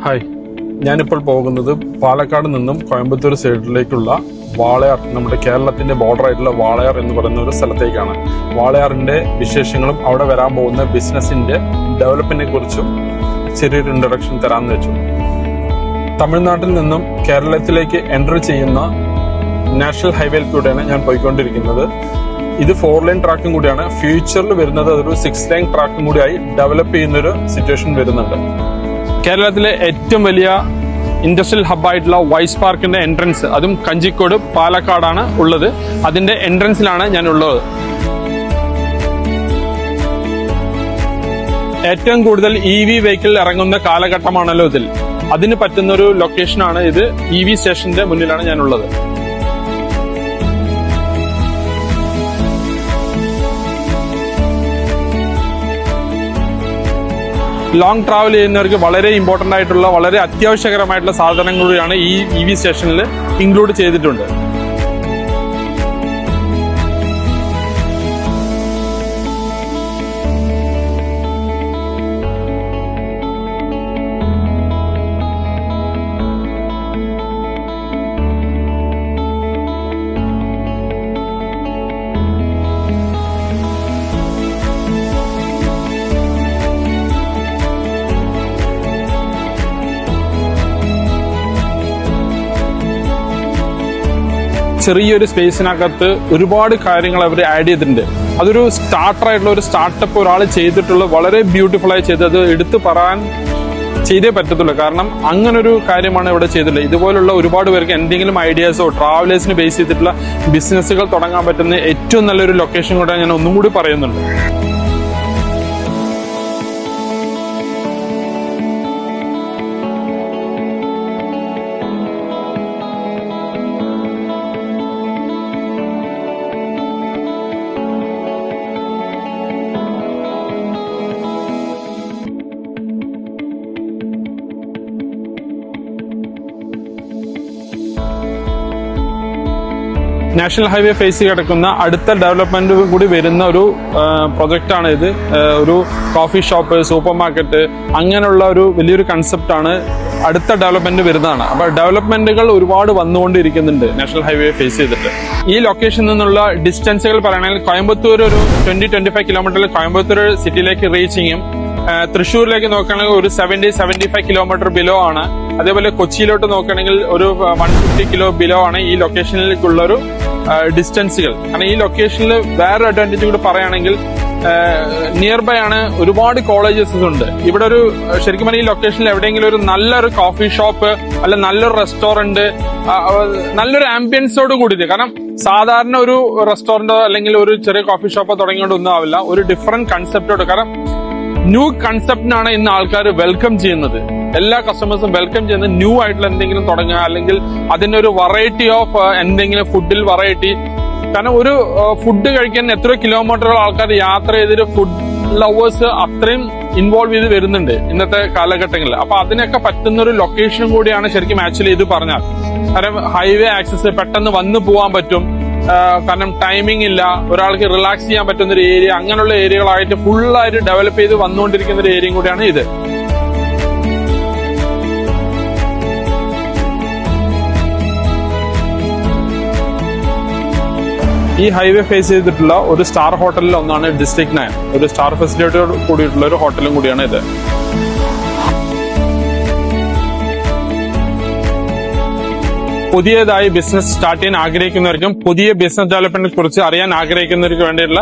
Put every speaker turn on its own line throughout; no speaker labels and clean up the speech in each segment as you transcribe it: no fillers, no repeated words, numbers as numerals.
Hi, ഞാനിപ്പോൾ പോകുന്നത് പാലക്കാട് നിന്നും കോയമ്പത്തൂർ സൈഡിലേക്കുള്ള വാളയാർ, നമ്മുടെ കേരളത്തിന്റെ ബോർഡർ ആയിട്ടുള്ള വാളയാർ എന്ന് പറയുന്ന ഒരു സ്ഥലത്തേക്കാണ്. വാളയാറിന്റെ വിശേഷങ്ങളും അവിടെ വരാൻ പോകുന്ന ബിസിനസിന്റെ ഡെവലപ്മെന്റിനെ കുറിച്ചും ചെറിയൊരു ഇൻട്രൊഡക്ഷൻ തരാമെന്ന് വെച്ചു. തമിഴ്നാട്ടിൽ നിന്നും കേരളത്തിലേക്ക് എൻട്രി ചെയ്യുന്ന നാഷണൽ ഹൈവേയിൽ കൂടെയാണ് ഞാൻ പോയിക്കൊണ്ടിരിക്കുന്നത്. ഇത് 4 ലൈൻ ട്രാക്കും കൂടിയാണ്. ഫ്യൂച്ചറിൽ വരുന്നത് അതൊരു 6 ലൈൻ ട്രാക്കും കൂടിയായി ഡെവലപ്പ് ചെയ്യുന്നൊരു സിറ്റുവേഷൻ വരുന്നുണ്ട്. കേരളത്തിലെ ഏറ്റവും വലിയ ഇൻഡസ്ട്രിയൽ ഹബ്ബായിട്ടുള്ള വൈസ് പാർക്കിന്റെ എൻട്രൻസ്, അതും കഞ്ചിക്കോട് പാലക്കാടാണ് ഉള്ളത്. അതിന്റെ എൻട്രൻസിലാണ് ഞാൻ ഉള്ളത്. ഏറ്റവും കൂടുതൽ EV വെഹിക്കിൾ ഇറങ്ങുന്ന കാലഘട്ടമാണല്ലോ ഇതിൽ. അതിന് പറ്റുന്ന ഒരു ലൊക്കേഷനാണ് ഇത്. EV സ്റ്റേഷന്റെ മുന്നിലാണ് ഞാനുള്ളത്. ലോങ് ട്രാവൽ ചെയ്യുന്നവർക്ക് വളരെ ഇമ്പോർട്ടന്റ് ആയിട്ടുള്ള, വളരെ അത്യാവശ്യകരമായിട്ടുള്ള സാധനങ്ങൾ കൂടിയാണ് ഈ EV സ്റ്റേഷനിൽ ഇൻക്ലൂഡ് ചെയ്തിട്ടുണ്ട്. ചെറിയൊരു സ്പേസിനകത്ത് ഒരുപാട് കാര്യങ്ങൾ അവർ ആഡ് ചെയ്തിട്ടുണ്ട്. അതൊരു സ്റ്റാർട്ടറായിട്ടുള്ള ഒരു സ്റ്റാർട്ടപ്പ് ഒരാൾ ചെയ്തിട്ടുള്ള വളരെ ബ്യൂട്ടിഫുൾ ആയി ചെയ്തത് എടുത്തു പറയാൻ ചെയ്തേ പറ്റത്തുള്ളൂ. കാരണം അങ്ങനൊരു കാര്യമാണ് ഇവിടെ ചെയ്തിട്ടുള്ളത്. ഇതുപോലുള്ള ഒരുപാട് പേർക്ക് എന്തെങ്കിലും ഐഡിയാസോ ട്രാവലേഴ്സിന് ബേസ് ചെയ്തിട്ടുള്ള ബിസിനസ്സുകൾ തുടങ്ങാൻ പറ്റുന്ന ഏറ്റവും നല്ലൊരു ലൊക്കേഷൻ കൂടെ ഞാൻ ഒന്നും കൂടി പറയുന്നുണ്ട്. നാഷണൽ ഹൈവേ ഫേസ് കിടക്കുന്ന അടുത്ത ഡെവലപ്മെന്റ് കൂടി വരുന്ന ഒരു പ്രൊജക്റ്റാണ് ഇത്. ഒരു കോഫി ഷോപ്പ്, സൂപ്പർ മാർക്കറ്റ്, അങ്ങനെയുള്ള ഒരു വലിയൊരു കൺസെപ്റ്റാണ് അടുത്ത ഡെവലപ്മെന്റ് വരുന്നതാണ്. അപ്പൊ ഡെവലപ്മെന്റുകൾ ഒരുപാട് വന്നുകൊണ്ടിരിക്കുന്നുണ്ട് നാഷണൽ ഹൈവേ ഫേസ് ചെയ്തിട്ട്. ഈ ലൊക്കേഷനിൽ നിന്നുള്ള ഡിസ്റ്റൻസുകൾ പറയുകയാണെങ്കിൽ കോയമ്പത്തൂർ ഒരു 20-25 കിലോമീറ്ററിൽ കോയമ്പത്തൂർ സിറ്റിയിലേക്ക് റീച്ച് ചെയ്യും. തൃശ്ശൂരിലേക്ക് നോക്കുകയാണെങ്കിൽ ഒരു 70-75 കിലോമീറ്റർ ബിലോ ആണ്. അതേപോലെ കൊച്ചിയിലോട്ട് നോക്കുകയാണെങ്കിൽ ഒരു 150 കിലോ ബിലോ ആണ് ഈ ലൊക്കേഷനിലേക്കുള്ള ഒരു ഡിസ്റ്റൻസുകൾ. കാരണം ഈ ലൊക്കേഷനിൽ വേറെ അഡ്വാൻറ്റേജ് കൂടെ പറയുകയാണെങ്കിൽ നിയർ ബൈ ആണ്, ഒരുപാട് കോളേജസ് ഉണ്ട്. ഇവിടെ ഒരു ശരിക്കും പറഞ്ഞാൽ ഈ ലൊക്കേഷനിൽ എവിടെയെങ്കിലും ഒരു നല്ലൊരു കോഫി ഷോപ്പ് അല്ല നല്ലൊരു റെസ്റ്റോറന്റ്, നല്ലൊരു ആംബിയൻസോട് കൂടിയത്. കാരണം സാധാരണ ഒരു റെസ്റ്റോറന്റോ അല്ലെങ്കിൽ ഒരു ചെറിയ കോഫി ഷോപ്പോ തുടങ്ങിയോണ്ടൊന്നും ആവില്ല. ഒരു ഡിഫറെന്റ് കൺസെപ്റ്റോട്, കാരണം ന്യൂ കൺസെപ്റ്റിനാണ് ഇന്ന് ആൾക്കാർ വെൽക്കം ചെയ്യുന്നത്. എല്ലാ കസ്റ്റമേഴ്സും വെൽക്കം ചെയ്യുന്നത് ന്യൂ ആയിട്ടുള്ള എന്തെങ്കിലും തുടങ്ങുക, അല്ലെങ്കിൽ അതിന്റെ ഒരു വെറൈറ്റി ഓഫ് എന്തെങ്കിലും ഫുഡിൽ വെറൈറ്റി. കാരണം ഒരു ഫുഡ് കഴിക്കാൻ എത്രയോ കിലോമീറ്ററുകൾ ആൾക്കാർ യാത്ര ചെയ്തിട്ട് ഫുഡ് ലവേഴ്സ് അത്രയും ഇൻവോൾവ് ചെയ്ത് വരുന്നുണ്ട് ഇന്നത്തെ കാലഘട്ടങ്ങളിൽ. അപ്പൊ അതിനൊക്കെ പറ്റുന്ന ഒരു ലൊക്കേഷനും കൂടിയാണ് ശരിക്കും ആക്ച്വലി ഇത് പറഞ്ഞാൽ. കാരണം ഹൈവേ ആക്സസ് പെട്ടെന്ന് വന്നു പോകാൻ പറ്റും. കാരണം ടൈമിംഗ് ഇല്ല, ഒരാൾക്ക് റിലാക്സ് ചെയ്യാൻ പറ്റുന്ന ഒരു ഏരിയ, അങ്ങനെയുള്ള ഏരിയകളായിട്ട് ഫുള്ളായിട്ട് ഡെവലപ്പ് ചെയ്ത് വന്നുകൊണ്ടിരിക്കുന്ന ഒരു ഏരിയയും കൂടിയാണ് ഇത്. ഈ ഹൈവേ ഫേസ് ചെയ്തിട്ടുള്ള ഒരു സ്റ്റാർ ഹോട്ടലിൽ ഒന്നാണ് ഡിസ്ട്രിക്ട് 9. ഒരു സ്റ്റാർ ഫെസിലിറ്റിയോട് കൂടിയിട്ടുള്ള ഒരു ഹോട്ടലും കൂടിയാണ് ഇത്. പുതിയതായി ബിസിനസ് സ്റ്റാർട്ട് ചെയ്യാൻ ആഗ്രഹിക്കുന്നവർക്കും പുതിയ ബിസിനസ് ഡെവലപ്മെന്റിനെ കുറിച്ച് അറിയാൻ ആഗ്രഹിക്കുന്നവർക്ക് വേണ്ടിയുള്ള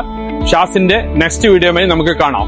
ഷാസിന്റെ നെക്സ്റ്റ് വീഡിയോയുമായി നമുക്ക് കാണാം.